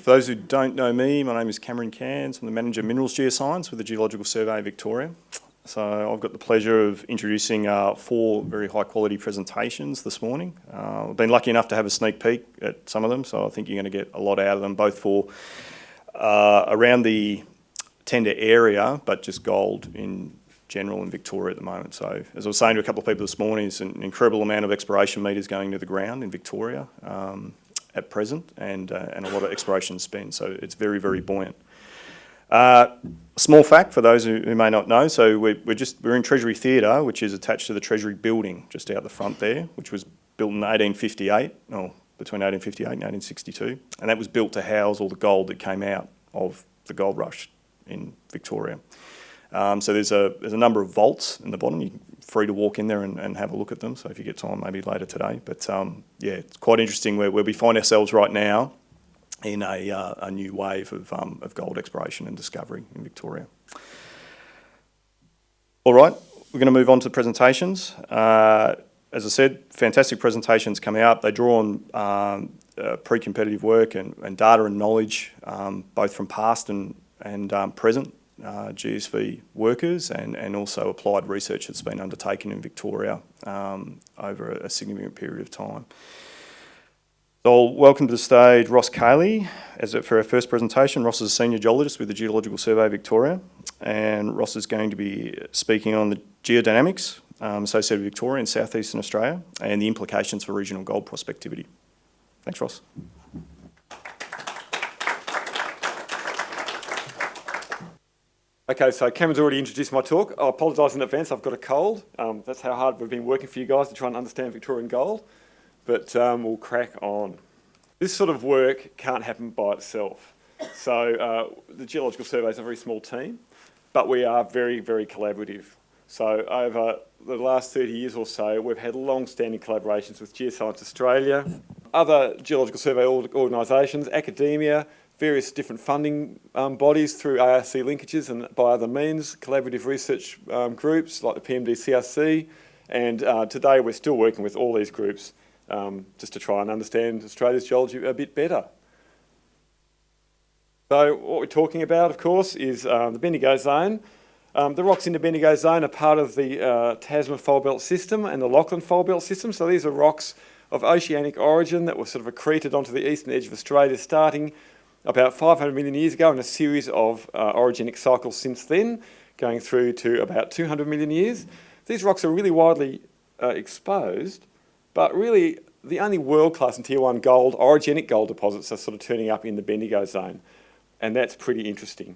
For those who don't know me, my name is Cameron Cairns. I'm the Manager of Minerals Geoscience with the Geological Survey of Victoria. So I've got the pleasure of introducing 4 very high quality presentations this morning. I've been lucky enough to have a sneak peek at some of them, so I think you're going to get a lot out of them, both for around the tender area, but just gold in general in Victoria at the moment. So as I was saying to a couple of people this morning, it's an incredible amount of exploration metres going to the ground in Victoria at present, and a lot of exploration spend. So it's very, very buoyant. Small fact for those who may not know, so we're in Treasury Theatre, which is attached to the Treasury building just out the front there, which was built in 1858, or between 1858 and 1862, and that was built to house all the gold that came out of the gold rush in Victoria. So there's a number of vaults in the bottom. You're free to walk in there and have a look at them. So if you get time, maybe later today. But yeah, it's quite interesting where we find ourselves right now in a new wave of gold exploration and discovery in Victoria. All right, we're going to move on to the presentations. As I said, fantastic presentations coming up. They draw on pre-competitive work and data and knowledge, both from past and present GSV workers and also applied research that's been undertaken in Victoria over a significant period of time. So I'll welcome to the stage Ross Cayley for our first presentation. Ross is a Senior Geologist with the Geological Survey of Victoria, and Ross is going to be speaking on the geodynamics associated with Victoria and South Eastern Australia and the implications for regional gold prospectivity. Thanks, Ross. Okay, so Cameron's already introduced my talk. I apologise in advance, I've got a cold. That's how hard we've been working for you guys to try and understand Victorian gold, but we'll crack on. This sort of work can't happen by itself. So the Geological Survey is a very small team, but we are very, very collaborative. So over the last 30 years or so, we've had long-standing collaborations with Geoscience Australia, other Geological Survey organisations, academia, various different funding bodies through ARC linkages and by other means, collaborative research groups like the PMD-CRC, and today we're still working with all these groups just to try and understand Australia's geology a bit better. So what we're talking about, of course, is the Bendigo Zone. The rocks in the Bendigo Zone are part of the Tasman Fold Belt system and the Lachlan Fold Belt system, so these are rocks of oceanic origin that were sort of accreted onto the eastern edge of Australia starting about 500 million years ago in a series of orogenic cycles since then, going through to about 200 million years. These rocks are really widely exposed, but really the only world-class and tier 1 gold, orogenic gold deposits are sort of turning up in the Bendigo Zone. And that's pretty interesting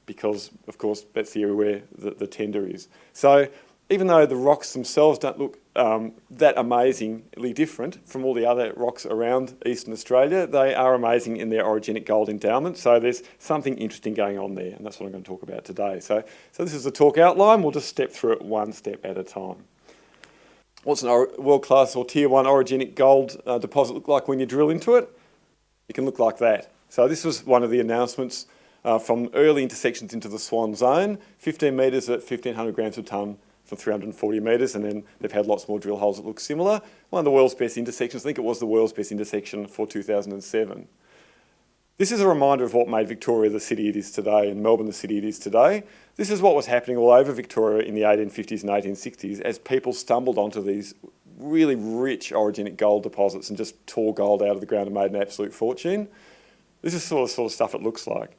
because, of course, that's the area where the tender is. So even though the rocks themselves don't look that amazingly different from all the other rocks around Eastern Australia, they are amazing in their orogenic gold endowment. So there's something interesting going on there, and that's what I'm going to talk about today. So this is the talk outline. We'll just step through it one step at a time. What's an world-class or tier 1 orogenic gold deposit look like when you drill into it? It can look like that. So this was one of the announcements from early intersections into the Swan Zone, 15 metres at 1,500 grams a tonne for 340 metres, and then they've had lots more drill holes that look similar. One of the world's best intersections, I think it was the world's best intersection for 2007. This is a reminder of what made Victoria the city it is today and Melbourne the city it is today. This is what was happening all over Victoria in the 1850s and 1860s as people stumbled onto these really rich orogenic gold deposits and just tore gold out of the ground and made an absolute fortune. This is sort of stuff it looks like.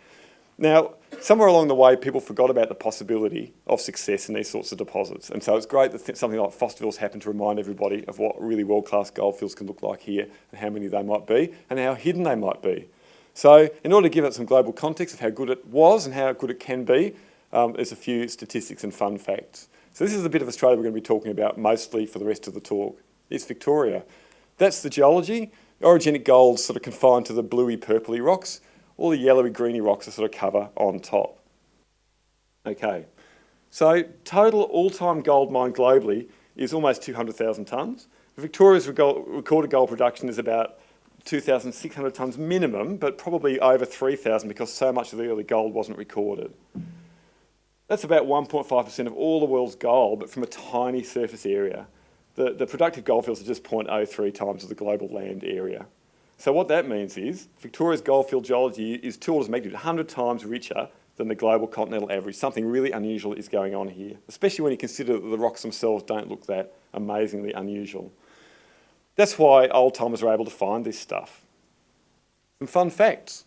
Now, somewhere along the way, people forgot about the possibility of success in these sorts of deposits. And so it's great that something like Fosterville's happened to remind everybody of what really world-class goldfields can look like here and how many they might be and how hidden they might be. So in order to give it some global context of how good it was and how good it can be, there's a few statistics and fun facts. So this is the bit of Australia we're going to be talking about mostly for the rest of the talk. It's Victoria. That's the geology. Orogenic gold's sort of confined to the bluey purpley rocks. All the yellowy greeny rocks are sort of cover on top. Okay, so total all-time gold mined globally is almost 200,000 tonnes. Victoria's recorded gold production is about 2,600 tonnes minimum, but probably over 3,000 because so much of the early gold wasn't recorded. That's about 1.5% of all the world's gold, but from a tiny surface area. The productive goldfields are just 0.03 times of the global land area. So what that means is Victoria's goldfield geology is 2 orders of magnitude 100 times richer than the global continental average. Something really unusual is going on here, especially when you consider that the rocks themselves don't look that amazingly unusual. That's why old timers are able to find this stuff. Some fun facts.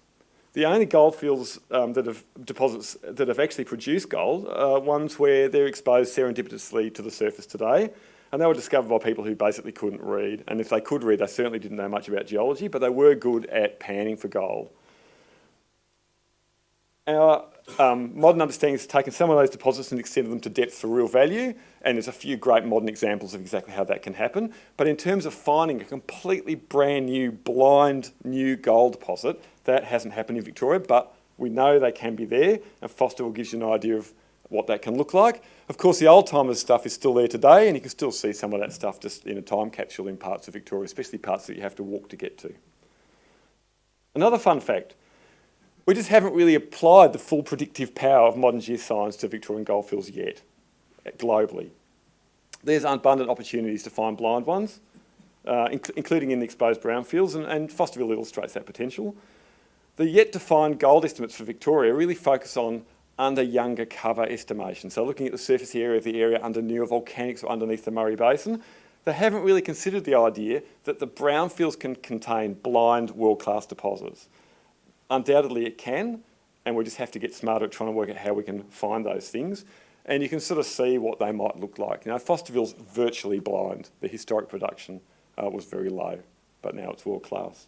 The only goldfields deposits that have actually produced gold are ones where they're exposed serendipitously to the surface today. And they were discovered by people who basically couldn't read. And if they could read, they certainly didn't know much about geology, but they were good at panning for gold. Our modern understanding has taken some of those deposits and extended them to depth for real value, and there's a few great modern examples of exactly how that can happen. But in terms of finding a completely brand new, blind, new gold deposit, that hasn't happened in Victoria, but we know they can be there, and Fosterville gives you an idea of what that can look like. Of course, the old-timers stuff is still there today, and you can still see some of that stuff just in a time capsule in parts of Victoria, especially parts that you have to walk to get to. Another fun fact, we just haven't really applied the full predictive power of modern geoscience to Victorian goldfields yet, globally. There's abundant opportunities to find blind ones, including in the exposed brownfields, and Fosterville illustrates that potential. The yet-to-find gold estimates for Victoria really focus on under younger cover estimation. So looking at the surface area of the area under newer volcanics or underneath the Murray Basin, they haven't really considered the idea that the brownfields can contain blind world-class deposits. Undoubtedly it can, and we just have to get smarter at trying to work out how we can find those things. And you can sort of see what they might look like. You know, Fosterville's virtually blind. The historic production was very low, but now it's world-class.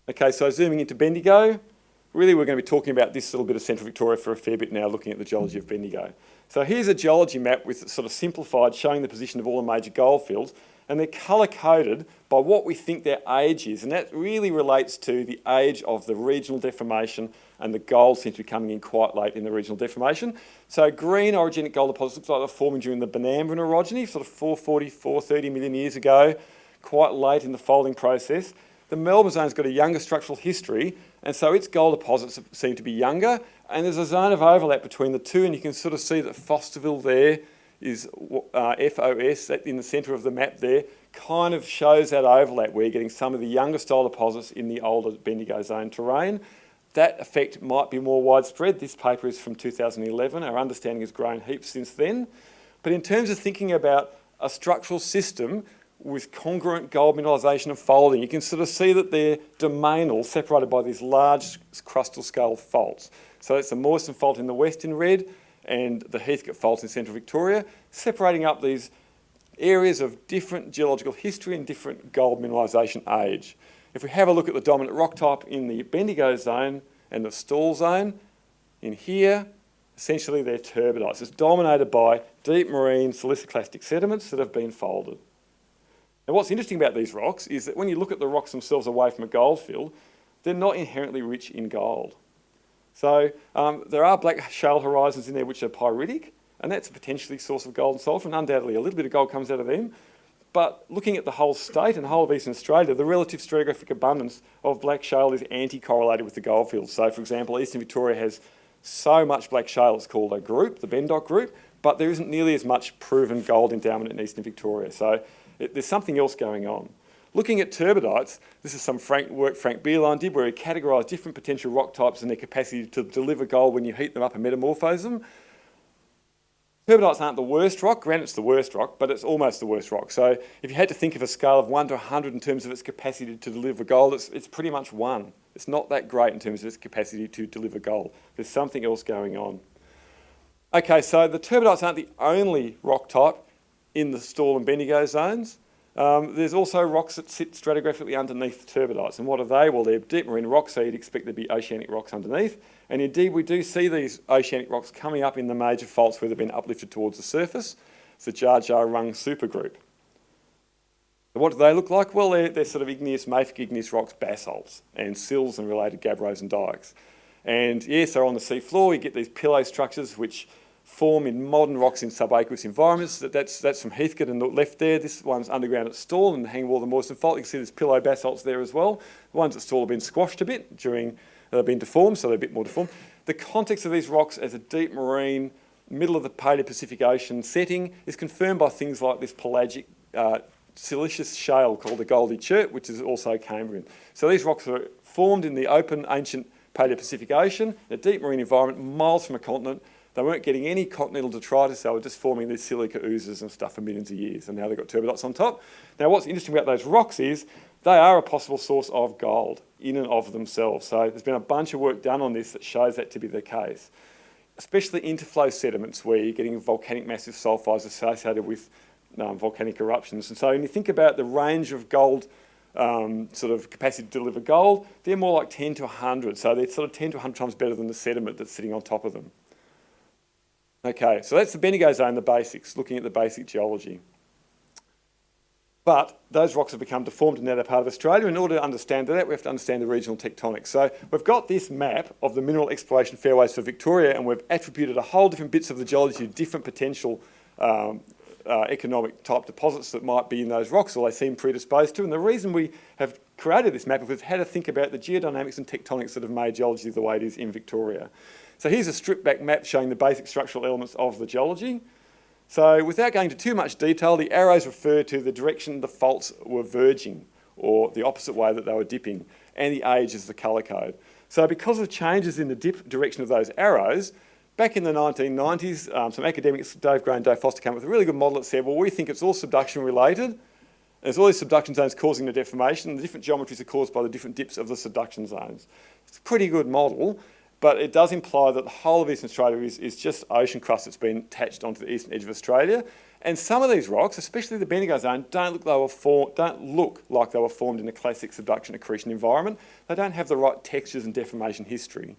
Okay, so zooming into Bendigo, really we're going to be talking about this little bit of central Victoria for a fair bit now, looking at the geology of Bendigo. So here's a geology map with sort of simplified, showing the position of all the major goldfields, and they're colour-coded by what we think their age is, and that really relates to the age of the regional deformation, and the gold seems to be coming in quite late in the regional deformation. So green orogenic gold deposits looks like they're forming during the Benambran orogeny, sort of 440, 430 million years ago, quite late in the folding process. The Melbourne zone's got a younger structural history, and so its gold deposits seem to be younger, and there's a zone of overlap between the two, and you can sort of see that Fosterville there is FOS, that in the centre of the map there, kind of shows that overlap where you're getting some of the younger style deposits in the older Bendigo Zone terrain. That effect might be more widespread. This paper is from 2011. Our understanding has grown heaps since then. But in terms of thinking about a structural system with congruent gold mineralisation and folding, you can sort of see that they're domainal, separated by these large crustal scale faults. So that's the Mawson Fault in the west in red, and the Heathkit Fault in central Victoria, separating up these areas of different geological history and different gold mineralisation age. If we have a look at the dominant rock type in the Bendigo Zone and the Stall Zone, in here, essentially they're turbidites. It's dominated by deep marine siliciclastic sediments that have been folded. Now what's interesting about these rocks is that when you look at the rocks themselves away from a goldfield, they're not inherently rich in gold. So there are black shale horizons in there which are pyritic, and that's a potentially source of gold and sulphur, and undoubtedly a little bit of gold comes out of them. But looking at the whole state and the whole of Eastern Australia, the relative stratigraphic abundance of black shale is anti-correlated with the goldfields. So for example, Eastern Victoria has so much black shale, it's called a group, the Bendoc group, but there isn't nearly as much proven gold endowment in Eastern Victoria. So there's something else going on. Looking at turbidites, this is some work Frank Beerline did where he categorised different potential rock types and their capacity to deliver gold when you heat them up and metamorphose them. Turbidites aren't the worst rock, granite's the worst rock, but it's almost the worst rock. So if you had to think of a scale of 1 to 100 in terms of its capacity to deliver gold, it's pretty much 1. It's not that great in terms of its capacity to deliver gold. There's something else going on. Okay, so the turbidites aren't the only rock type in the Stall and Bendigo zones. There's also rocks that sit stratigraphically underneath the turbidites. And what are they? Well, they're deep marine rocks, so you'd expect there'd be oceanic rocks underneath. And indeed, we do see these oceanic rocks coming up in the major faults where they've been uplifted towards the surface. It's the Jar Jar Rung supergroup. And what do they look like? Well, they're sort of igneous, mafic igneous rocks, basalts, and sills and related gabbros and dikes. And yes, they're on the sea floor. You get these pillow structures which form in modern rocks in subaqueous environments. That's from Heathkit and the left there. This one's underground at Stall and the hanging wall of the Mawson Fault. You can see there's pillow basalts there as well. The ones at Stall have been squashed a bit they've been deformed, so they're a bit more deformed. The context of these rocks as a deep marine, middle of the Paleo-Pacific Ocean setting is confirmed by things like this pelagic silicious shale called the Goldie Chert, which is also Cambrian. So these rocks are formed in the open ancient Paleo-Pacific Ocean, in a deep marine environment, miles from a continent. They weren't getting any continental detritus, they were just forming these silica oozes and stuff for millions of years, and now they've got turbidites on top. Now what's interesting about those rocks is they are a possible source of gold in and of themselves. So there's been a bunch of work done on this that shows that to be the case, especially interflow sediments where you're getting volcanic massive sulfides associated with volcanic eruptions. And so when you think about the range of gold sort of capacity to deliver gold, they're more like 10 to 100. So they're sort of 10 to 100 times better than the sediment that's sitting on top of them. Okay, so that's the Bendigo Zone, the basics, looking at the basic geology. But those rocks have become deformed in that part of Australia. In order to understand that, we have to understand the regional tectonics. So we've got this map of the mineral exploration fairways for Victoria, and we've attributed a whole different bits of the geology to different potential economic type deposits that might be in those rocks, or they seem predisposed to. And the reason we have created this map is we've had to think about the geodynamics and tectonics that have made geology the way it is in Victoria. So here's a stripped back map showing the basic structural elements of the geology. So without going into too much detail, the arrows refer to the direction the faults were verging, or the opposite way that they were dipping, and the age is the colour code. So because of changes in the dip direction of those arrows, back in the 1990s, some academics, Dave Gray and Dave Foster, came up with a really good model that said, well, we think it's all subduction related. There's all these subduction zones causing the deformation, and the different geometries are caused by the different dips of the subduction zones. It's a pretty good model, but it does imply that the whole of Eastern Australia is just ocean crust that's been attached onto the eastern edge of Australia. And some of these rocks, especially the Bendigo Zone, don't look like they were formed in a classic subduction accretion environment. They don't have the right textures and deformation history.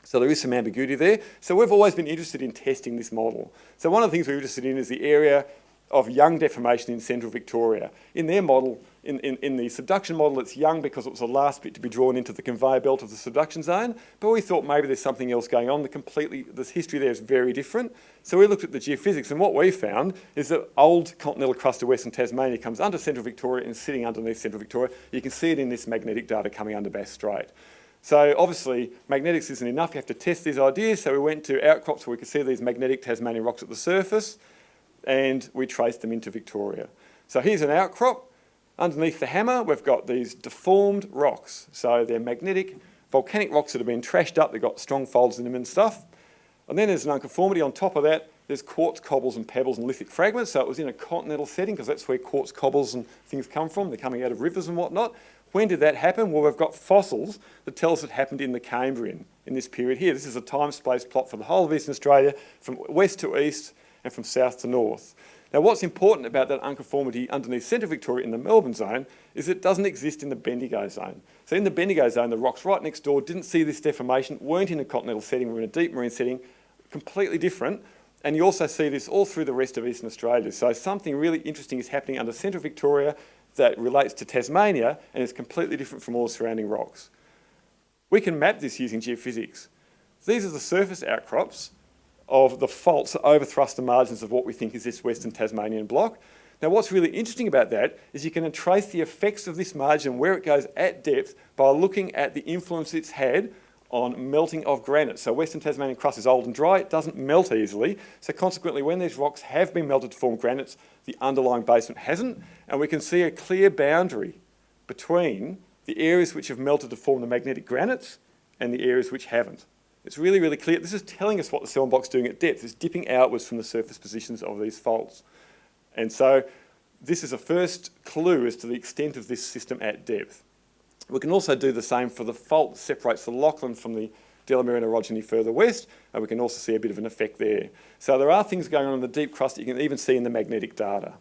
So there is some ambiguity there. So we've always been interested in testing this model. So one of the things we're interested in is the area of young deformation in central Victoria. In their model, in the subduction model, it's young because it was the last bit to be drawn into the conveyor belt of the subduction zone, but we thought maybe there's something else going on. The history there is very different. So we looked at the geophysics, and what we found is that old continental crust of Western Tasmania comes under central Victoria and sitting underneath central Victoria. You can see it in this magnetic data coming under Bass Strait. So obviously magnetics isn't enough, you have to test these ideas, so we went to outcrops where we could see these magnetic Tasmanian rocks at the surface, and we traced them into Victoria. So here's an outcrop. Underneath the hammer, we've got these deformed rocks. So they're magnetic, volcanic rocks that have been trashed up, they've got strong folds in them and stuff. And then there's an unconformity on top of that. There's quartz cobbles and pebbles and lithic fragments, so it was in a continental setting because that's where quartz cobbles and things come from. They're coming out of rivers and whatnot. When did that happen? Well, we've got fossils that tell us it happened in the Cambrian in this period here. This is a time-space plot for the whole of Eastern Australia, from west to east and from south to north. Now, what's important about that unconformity underneath central Victoria in the Melbourne zone is it doesn't exist in the Bendigo zone. So in the Bendigo zone, the rocks right next door didn't see this deformation, weren't in a continental setting, were in a deep marine setting, completely different. And you also see this all through the rest of Eastern Australia. So something really interesting is happening under central Victoria that relates to Tasmania and is completely different from all the surrounding rocks. We can map this using geophysics. These are the surface outcrops of the faults that overthrust the margins of what we think is this Western Tasmanian block. Now, what's really interesting about that is you can trace the effects of this margin, where it goes at depth, by looking at the influence it's had on melting of granite. So Western Tasmanian crust is old and dry, it doesn't melt easily. So consequently, when these rocks have been melted to form granites, the underlying basement hasn't. And we can see a clear boundary between the areas which have melted to form the magnetic granites and the areas which haven't. It's really, really clear. This is telling us what the cell block's doing at depth. It's dipping outwards from the surface positions of these faults. And so this is a first clue as to the extent of this system at depth. We can also do the same for the fault that separates the Lachlan from the Delamere orogeny further west, and we can also see a bit of an effect there. So there are things going on in the deep crust that you can even see in the magnetic data.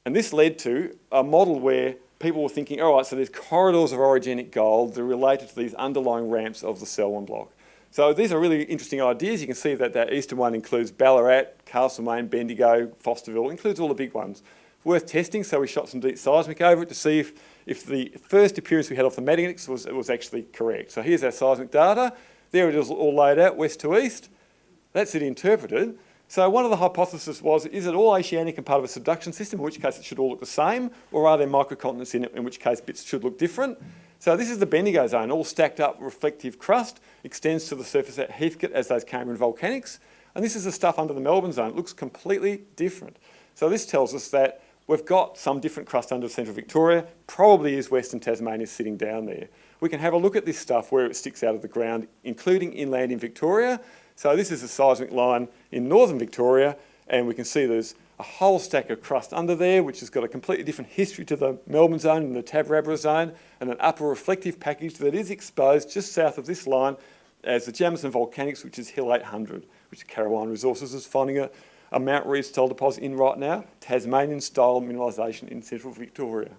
And this led to a model where people were thinking, all right, so there's corridors of orogenic gold that are related to these underlying ramps of the Selwyn block. So these are really interesting ideas. You can see that that eastern one includes Ballarat, Castlemaine, Bendigo, Fosterville, includes all the big ones. Worth testing, so we shot some deep seismic over it to see if the first appearance we had off the magnetics was actually correct. So here's our seismic data. There it is all laid out, west to east. That's it interpreted. So one of the hypotheses was, is it all oceanic and part of a subduction system, in which case it should all look the same, or are there microcontinents in it, in which case bits should look different? So this is the Bendigo Zone, all stacked up reflective crust, extends to the surface at Heathkit as those Cambrian volcanics. And this is the stuff under the Melbourne Zone. It looks completely different. So this tells us that we've got some different crust under central Victoria, probably is Western Tasmania sitting down there. We can have a look at this stuff where it sticks out of the ground, including inland in Victoria. So this is a seismic line in northern Victoria, and we can see there's a whole stack of crust under there, which has got a completely different history to the Melbourne zone and the Tabarabra zone, and an upper reflective package that is exposed just south of this line as the Jamison Volcanics, which is Hill 800, which Carolina Resources is finding a Mount Reid style deposit in right now, Tasmanian-style mineralisation in central Victoria.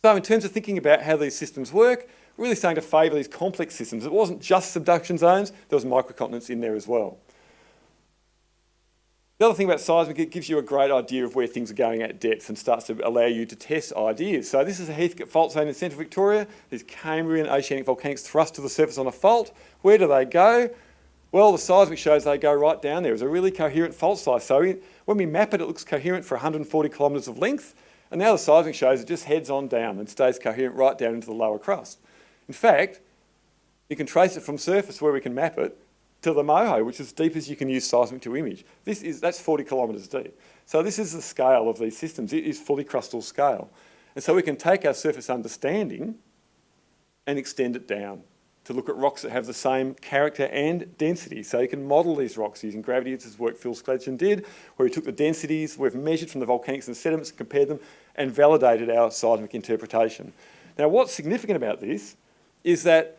So in terms of thinking about how these systems work, we're really starting to favour these complex systems. It wasn't just subduction zones, there was microcontinents in there as well. The other thing about seismic, it gives you a great idea of where things are going at depth and starts to allow you to test ideas. So this is a Heathkit fault zone in central Victoria. These Cambrian oceanic volcanics thrust to the surface on a fault. Where do they go? Well, the seismic shows they go right down there. It's a really coherent fault size. So when we map it, it looks coherent for 140 kilometres of length. And now the seismic shows it just heads on down and stays coherent right down into the lower crust. In fact, you can trace it from surface where we can map it to the moho, which is as deep as you can use seismic to image. That's 40 kilometres deep. So this is the scale of these systems. It is fully crustal scale. And so we can take our surface understanding and extend it down to look at rocks that have the same character and density. So you can model these rocks using gravity. This is work Phil Skladgen did, where he took the densities we've measured from the volcanics and sediments, compared them, and validated our seismic interpretation. Now, what's significant about this is that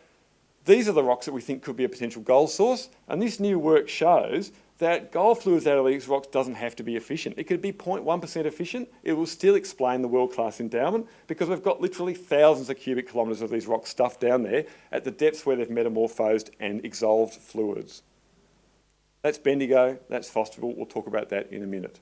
these are the rocks that we think could be a potential gold source, and this new work shows that gold fluids out of these rocks doesn't have to be efficient. It could be 0.1% efficient. It will still explain the world-class endowment because we've got literally thousands of cubic kilometres of these rocks stuffed down there at the depths where they've metamorphosed and exolved fluids. That's Bendigo, that's Fosterville. We'll talk about that in a minute.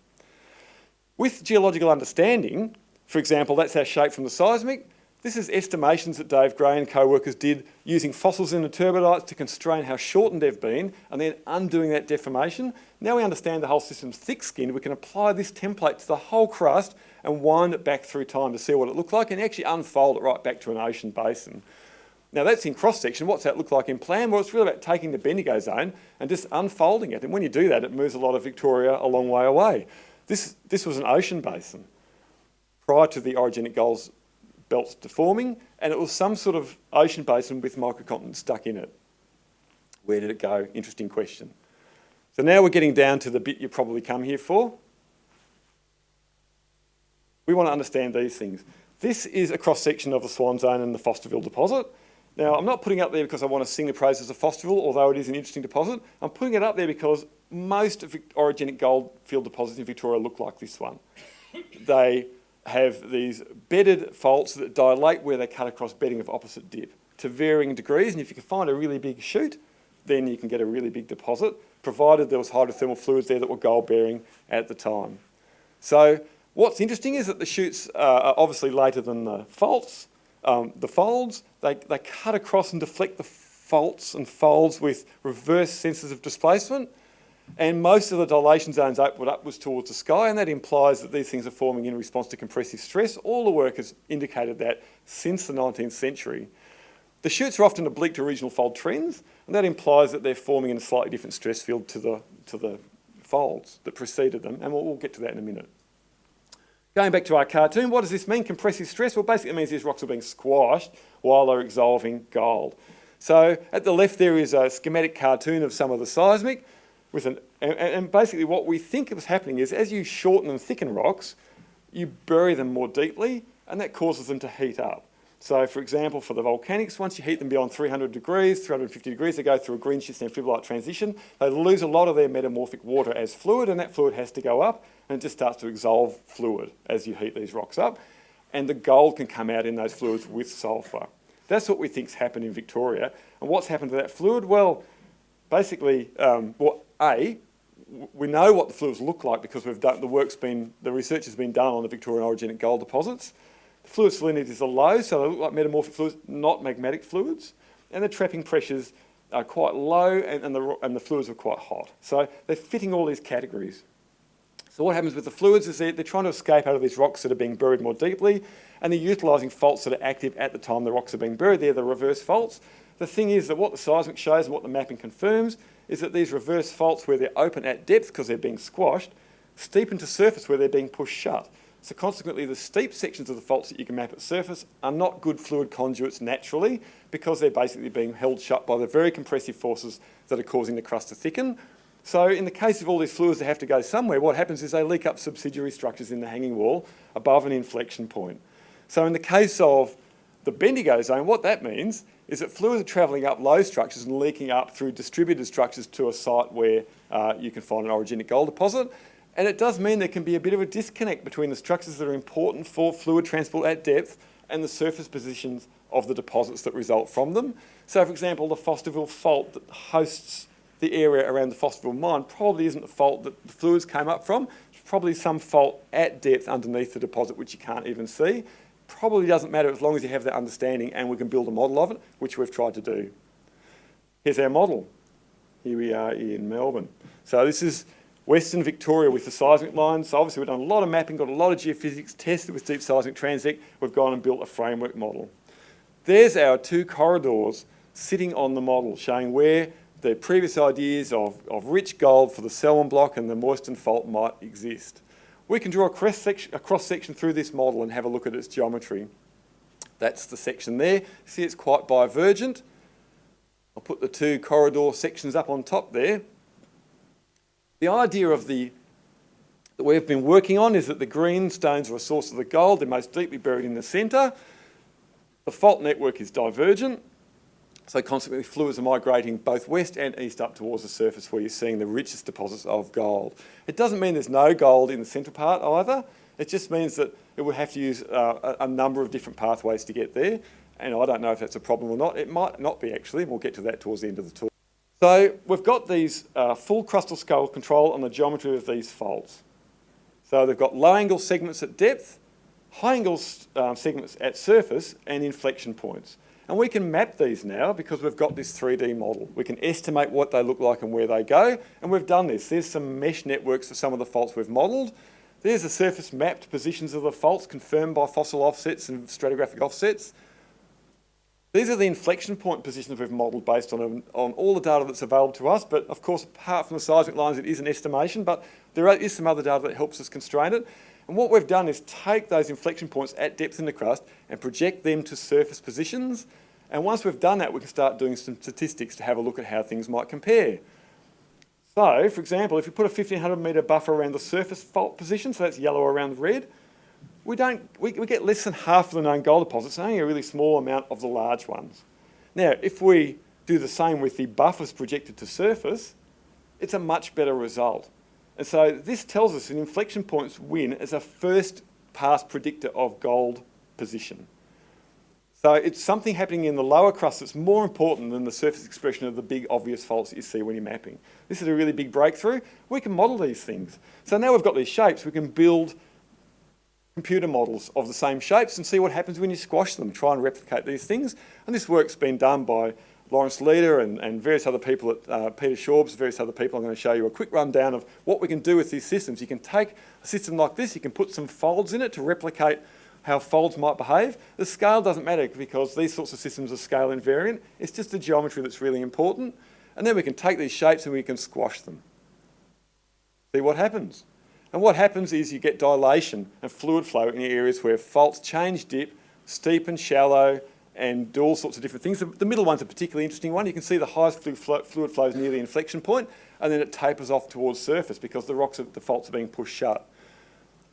With geological understanding, for example, that's our shape from the seismic. This is estimations that Dave Gray and co-workers did using fossils in the turbidites to constrain how shortened they've been and then undoing that deformation. Now we understand the whole system's thick-skinned, we can apply this template to the whole crust and wind it back through time to see what it looked like and actually unfold it right back to an ocean basin. Now that's in cross-section. What's that look like in plan? Well, it's really about taking the Bendigo Zone and just unfolding it. And when you do that, it moves a lot of Victoria a long way away. This was an ocean basin prior to the orogenic gold belts deforming, and it was some sort of ocean basin with microcontinents stuck in it. Where did it go? Interesting question. So now we're getting down to the bit you probably come here for. We want to understand these things. This is a cross-section of the Swan Zone and the Fosterville deposit. Now, I'm not putting it up there because I want to sing the praises of Fosterville, although it is an interesting deposit. I'm putting it up there because most orogenic goldfield deposits in Victoria look like this one. They have these bedded faults that dilate where they cut across bedding of opposite dip to varying degrees, and if you can find a really big chute, then you can get a really big deposit, provided there was hydrothermal fluids there that were gold-bearing at the time. So what's interesting is that the chutes are obviously later than the faults. The folds, they cut across and deflect the faults and folds with reverse sensors of displacement, and most of the dilation zones open upwards towards the sky, and that implies that these things are forming in response to compressive stress. All the work has indicated that since the 19th century. The chutes are often oblique to regional fold trends, and that implies that they're forming in a slightly different stress field to the folds that preceded them, and we'll get to that in a minute. Going back to our cartoon, what does this mean, compressive stress? Well, basically it means these rocks are being squashed while they're exolving gold. So at the left there is a schematic cartoon of some of the seismic, and basically what we think was happening is as you shorten and thicken rocks, you bury them more deeply, and that causes them to heat up. So for example, for the volcanics, once you heat them beyond 300 degrees, 350 degrees, they go through a green schist and amphibolite transition. They lose a lot of their metamorphic water as fluid, and that fluid has to go up, and it just starts to exolve fluid as you heat these rocks up. And the gold can come out in those fluids with sulphur. That's what we think's happened in Victoria. And what's happened to that fluid? Well, basically, we know what the fluids look like because the research has been done on the Victorian orogenic gold deposits. The fluid salinities are low, so they look like metamorphic fluids, not magmatic fluids, and the trapping pressures are quite low, and the fluids are quite hot. So they're fitting all these categories. So what happens with the fluids is they're trying to escape out of these rocks that are being buried more deeply, and they're utilising faults that are active at the time the rocks are being buried. They're the reverse faults. The thing is that what the seismic shows and what the mapping confirms is that these reverse faults, where they're open at depth because they're being squashed, steepen to surface where they're being pushed shut. So consequently, the steep sections of the faults that you can map at surface are not good fluid conduits naturally because they're basically being held shut by the very compressive forces that are causing the crust to thicken. So in the case of all these fluids that have to go somewhere, what happens is they leak up subsidiary structures in the hanging wall above an inflection point. So in the case of the Bendigo Zone, what that means is that fluids are travelling up low structures and leaking up through distributed structures to a site where you can find an orogenic gold deposit. And it does mean there can be a bit of a disconnect between the structures that are important for fluid transport at depth and the surface positions of the deposits that result from them. So, for example, the Fosterville Fault that hosts the area around the Fosterville mine probably isn't the fault that the fluids came up from. It's probably some fault at depth underneath the deposit which you can't even see. Probably doesn't matter as long as you have that understanding and we can build a model of it, which we've tried to do. Here's our model. Here we are in Melbourne. So this is Western Victoria with the seismic lines. So obviously we've done a lot of mapping, got a lot of geophysics, tested with deep seismic transect. We've gone and built a framework model. There's our two corridors sitting on the model, showing where the previous ideas of rich gold for the Selwyn block and the Moyston Fault might exist. We can draw a cross-section through this model and have a look at its geometry. That's the section there. See, it's quite divergent. I'll put the two corridor sections up on top there. The idea of that we've been working on is that the green stones are a source of the gold. They're most deeply buried in the centre. The fault network is divergent. So consequently, fluids are migrating both west and east up towards the surface where you're seeing the richest deposits of gold. It doesn't mean there's no gold in the central part either. It just means that it would have to use a number of different pathways to get there. And I don't know if that's a problem or not. It might not be actually, and we'll get to that towards the end of the talk. So we've got these full crustal scale control on the geometry of these faults. So they've got low angle segments at depth, high angle segments at surface and inflection points. And we can map these now because we've got this 3D model. We can estimate what they look like and where they go, and we've done this. There's some mesh networks for some of the faults we've modelled. There's the surface mapped positions of the faults confirmed by fossil offsets and stratigraphic offsets. These are the inflection point positions we've modelled based on all the data that's available to us, but of course, apart from the seismic lines, it is an estimation, but there is some other data that helps us constrain it. And what we've done is take those inflection points at depth in the crust and project them to surface positions. And once we've done that, we can start doing some statistics to have a look at how things might compare. So, for example, if you put a 1,500 metre buffer around the surface fault position, so that's yellow around the red, we get less than half of the known gold deposits, and only a really small amount of the large ones. Now, if we do the same with the buffers projected to surface, it's a much better result. And so this tells us that inflection points win as a first pass predictor of gold position. So it's something happening in the lower crust that's more important than the surface expression of the big obvious faults that you see when you're mapping. This is a really big breakthrough. We can model these things. So now we've got these shapes, we can build computer models of the same shapes and see what happens when you squash them, try and replicate these things. And this work's been done by Lawrence Leader and various other people at Peter Shorbs, various other people. I'm going to show you a quick rundown of what we can do with these systems. You can take a system like this, you can put some folds in it to replicate how folds might behave. The scale doesn't matter because these sorts of systems are scale invariant. It's just the geometry that's really important. And then we can take these shapes and we can squash them. See what happens. And what happens is you get dilation and fluid flow in areas where faults change dip, steep and shallow, and do all sorts of different things. The middle one's a particularly interesting one. You can see the highest fluid flow is near the inflection point, and then it tapers off towards surface because the faults are being pushed shut.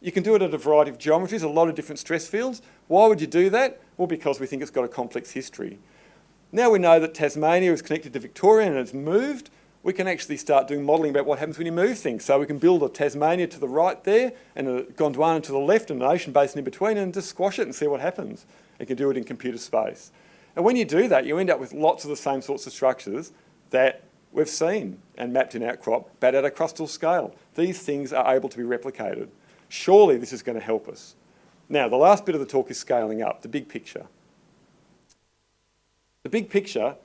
You can do it at a variety of geometries, a lot of different stress fields. Why would you do that? Well, because we think it's got a complex history. Now we know that Tasmania is connected to Victoria and it's moved. We can actually start doing modelling about what happens when you move things. So we can build a Tasmania to the right there and a Gondwana to the left and an ocean basin in between and just squash it and see what happens. You can do it in computer space. And when you do that, you end up with lots of the same sorts of structures that we've seen and mapped in outcrop, but at a crustal scale. These things are able to be replicated. Surely this is going to help us. Now, the last bit of the talk is scaling up, the big picture. The big picture,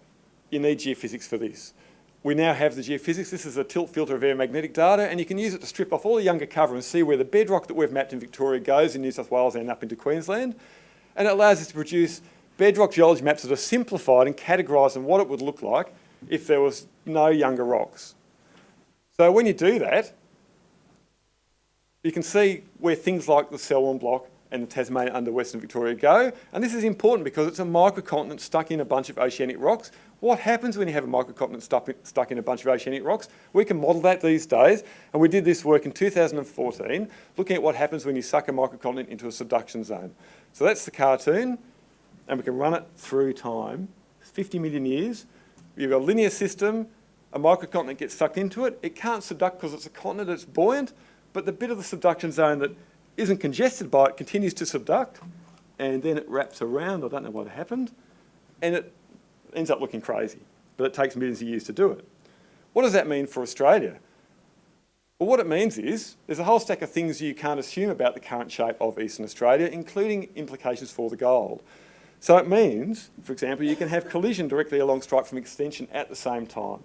you need geophysics for this. We now have the geophysics. This is a tilt filter of aeromagnetic data, and you can use it to strip off all the younger cover and see where the bedrock that we've mapped in Victoria goes in New South Wales and up into Queensland. And it allows us to produce bedrock geology maps that are simplified and categorised in what it would look like if there was no younger rocks. So when you do that, You can see where things like the Selwyn Block and the Tasmania under Western Victoria go. And this is important because it's a microcontinent stuck in a bunch of oceanic rocks. What happens when you have a microcontinent stuck in a bunch of oceanic rocks? We can model that these days. And we did this work in 2014, looking at what happens when you suck a microcontinent into a subduction zone. So that's the cartoon, and we can run it through time, 50 million years. You've got a linear system, a microcontinent gets sucked into it. It can't subduct because it's a continent, it's buoyant, but the bit of the subduction zone that isn't congested by it continues to subduct, and then it wraps around. I don't know what happened, and it ends up looking crazy, but it takes millions of years to do it. What does that mean for Australia? Well, what it means is there's a whole stack of things you can't assume about the current shape of Eastern Australia, including implications for the gold. So it means, for example, you can have collision directly along strike from extension at the same time.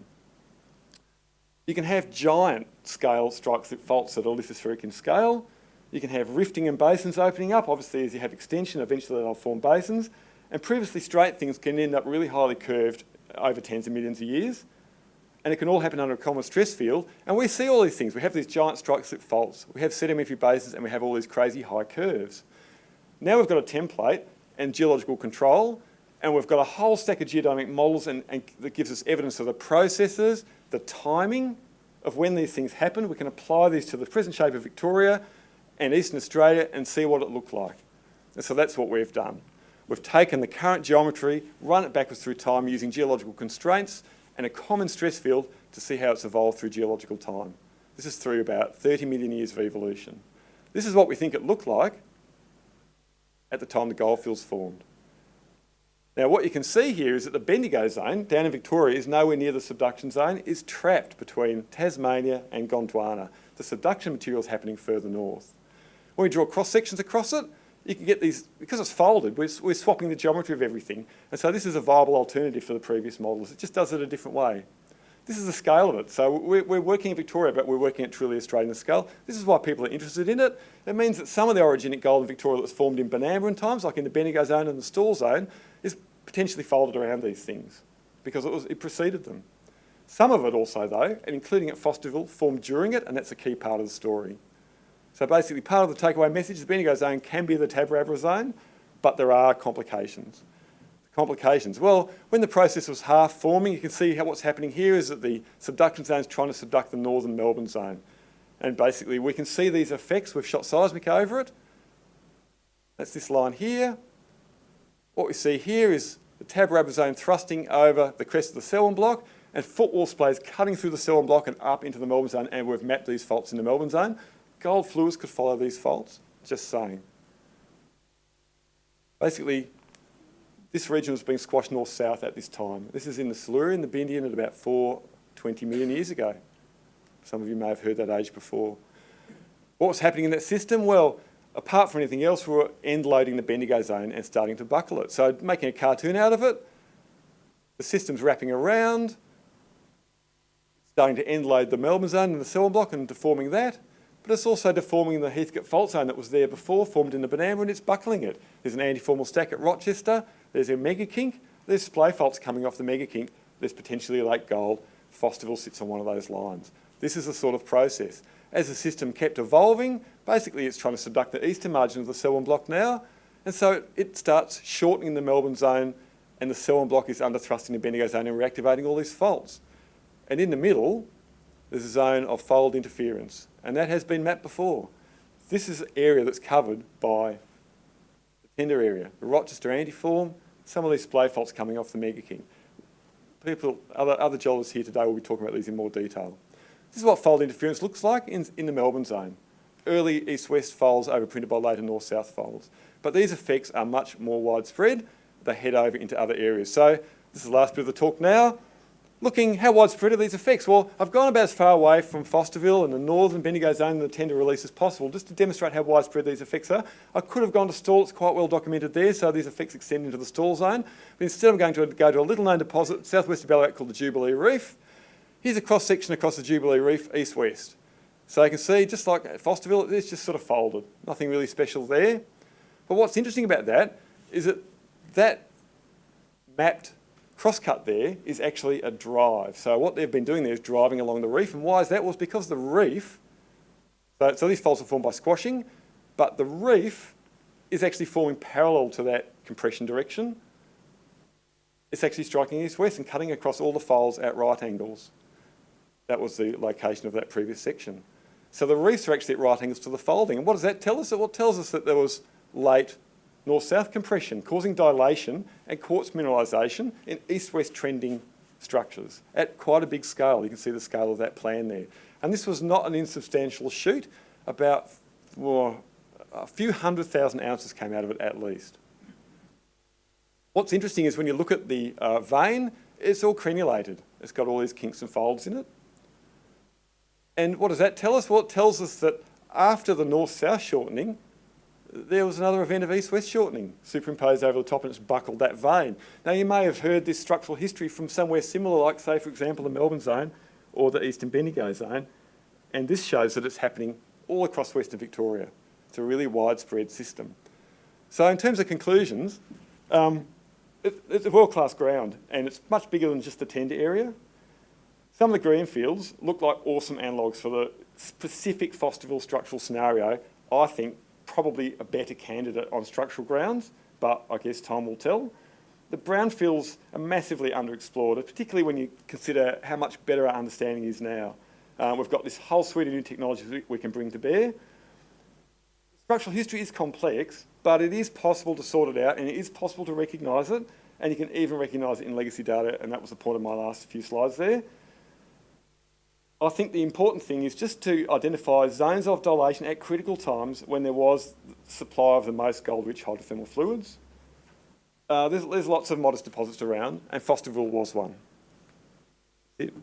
You can have giant scale strike-slip faults that are lithospheric in scale. You can have rifting and basins opening up. Obviously, as you have extension, eventually they'll form basins. And previously straight things can end up really highly curved over tens of millions of years. And it can all happen under a common stress field. And we see all these things. We have these giant strike-slip faults. We have sedimentary basins, and we have all these crazy high curves. Now we've got a template and geological control, and we've got a whole stack of geodynamic models and that gives us evidence of the processes, the timing of when these things happen. We can apply these to the present shape of Victoria and Eastern Australia and see what it looked like. And so that's what we've done. We've taken the current geometry, run it backwards through time using geological constraints and a common stress field to see how it's evolved through geological time. This is through about 30 million years of evolution. This is what we think it looked like at the time the Goldfields formed. Now what you can see here is that the Bendigo Zone down in Victoria is nowhere near the subduction zone, is trapped between Tasmania and Gondwana. The subduction material is happening further north. When we draw cross sections across it, you can get these, because it's folded, we're swapping the geometry of everything. And so this is a viable alternative for the previous models. It just does it a different way. This is the scale of it. So we're working in Victoria, but we're working at truly Australian scale. This is why people are interested in it. It means that some of the orogenic gold in Victoria that was formed in Benambran times, like in the Bendigo Zone and the Stawell Zone, is potentially folded around these things because it preceded them. Some of it also, though, and including at Fosterville, formed during it, and that's a key part of the story. So basically, part of the takeaway message, the Bendigo Zone can be the Tabarabra Zone, but there are complications. Complications. Well, when the process was half forming, you can see what's happening here is that the subduction zone is trying to subduct the northern Melbourne Zone. And basically, we can see these effects. We've shot seismic over it. That's this line here. What we see here is the Tabarabra Zone thrusting over the crest of the Selwyn Block and footwall splays cutting through the Selwyn Block and up into the Melbourne Zone, and we've mapped these faults in the Melbourne Zone. Gold fluids could follow these faults, just saying. Basically, this region was being squashed north-south at this time. This is in the Silurian, the Bendian, at about 420 million years ago. Some of you may have heard that age before. What was happening in that system? Well, apart from anything else, we were end-loading the Bendigo Zone and starting to buckle it. So making a cartoon out of it, the system's wrapping around, starting to end-load the Melbourne Zone and the Selwyn Block and deforming that. But it's also deforming the Heathkit fault zone that was there before, formed in the Benambra, and it's buckling it. There's an antiformal stack at Rochester, there's a megakink, there's splay faults coming off the megakink, there's potentially a lake gold. Fosterville sits on one of those lines. This is the sort of process. As the system kept evolving, basically it's trying to subduct the eastern margin of the Selwyn Block now, and so it starts shortening the Melbourne Zone, and the Selwyn Block is under thrusting the Bendigo Zone and reactivating all these faults. And in the middle, there's a zone of fold interference, and that has been mapped before. This is an area that's covered by the Tender area, the Rochester antiform, some of these splay faults coming off the megakink. Other geologists here today will be talking about these in more detail. This is what fold interference looks like in the Melbourne Zone. Early east-west folds overprinted by later north-south folds. But these effects are much more widespread. They head over into other areas. So this is the last bit of the talk now. Looking, how widespread are these effects? Well, I've gone about as far away from Fosterville and the northern Bendigo Zone and the Tender release as possible, just to demonstrate how widespread these effects are. I could have gone to Stawell, it's quite well documented there, so these effects extend into the Stawell Zone. But instead I'm going to go to a little known deposit southwest of Ballarat called the Jubilee Reef. Here's a cross section across the Jubilee Reef, east-west. So you can see, just like at Fosterville, it's just sort of folded. Nothing really special there. But what's interesting about that is that mapped crosscut there is actually a drive. So what they've been doing there is driving along the reef. And why is that? Well, it's because the reef, So these faults are formed by squashing, but the reef is actually forming parallel to that compression direction. It's actually striking east-west and cutting across all the folds at right angles. That was the location of that previous section. So the reefs are actually at right angles to the folding. And what does that tell us? Well, it tells us that there was late north-south compression causing dilation and quartz mineralisation in east-west trending structures at quite a big scale. You can see the scale of that plan there. And this was not an insubstantial shoot. About a few 100,000 ounces came out of it at least. What's interesting is when you look at the vein, it's all crenulated. It's got all these kinks and folds in it. And what does that tell us? Well, it tells us that after the north-south shortening, there was another event of east-west shortening superimposed over the top, and it's buckled that vein. Now, you may have heard this structural history from somewhere similar, like, say, for example, the Melbourne Zone or the Eastern Bendigo Zone, and this shows that it's happening all across Western Victoria. It's a really widespread system. So in terms of conclusions, it's a world-class ground, and it's much bigger than just the Tender area. Some of the greenfields look like awesome analogues for the specific Fosterville structural scenario. I think probably a better candidate on structural grounds, but I guess time will tell. The brownfields are massively underexplored, particularly when you consider how much better our understanding is now. We've got this whole suite of new technologies we can bring to bear. Structural history is complex, but it is possible to sort it out, and it is possible to recognise it, and you can even recognise it in legacy data, and that was the point of my last few slides there. I think the important thing is just to identify zones of dilation at critical times when there was supply of the most gold-rich hydrothermal fluids. There's lots of modest deposits around, and Fosterville was one. That's it.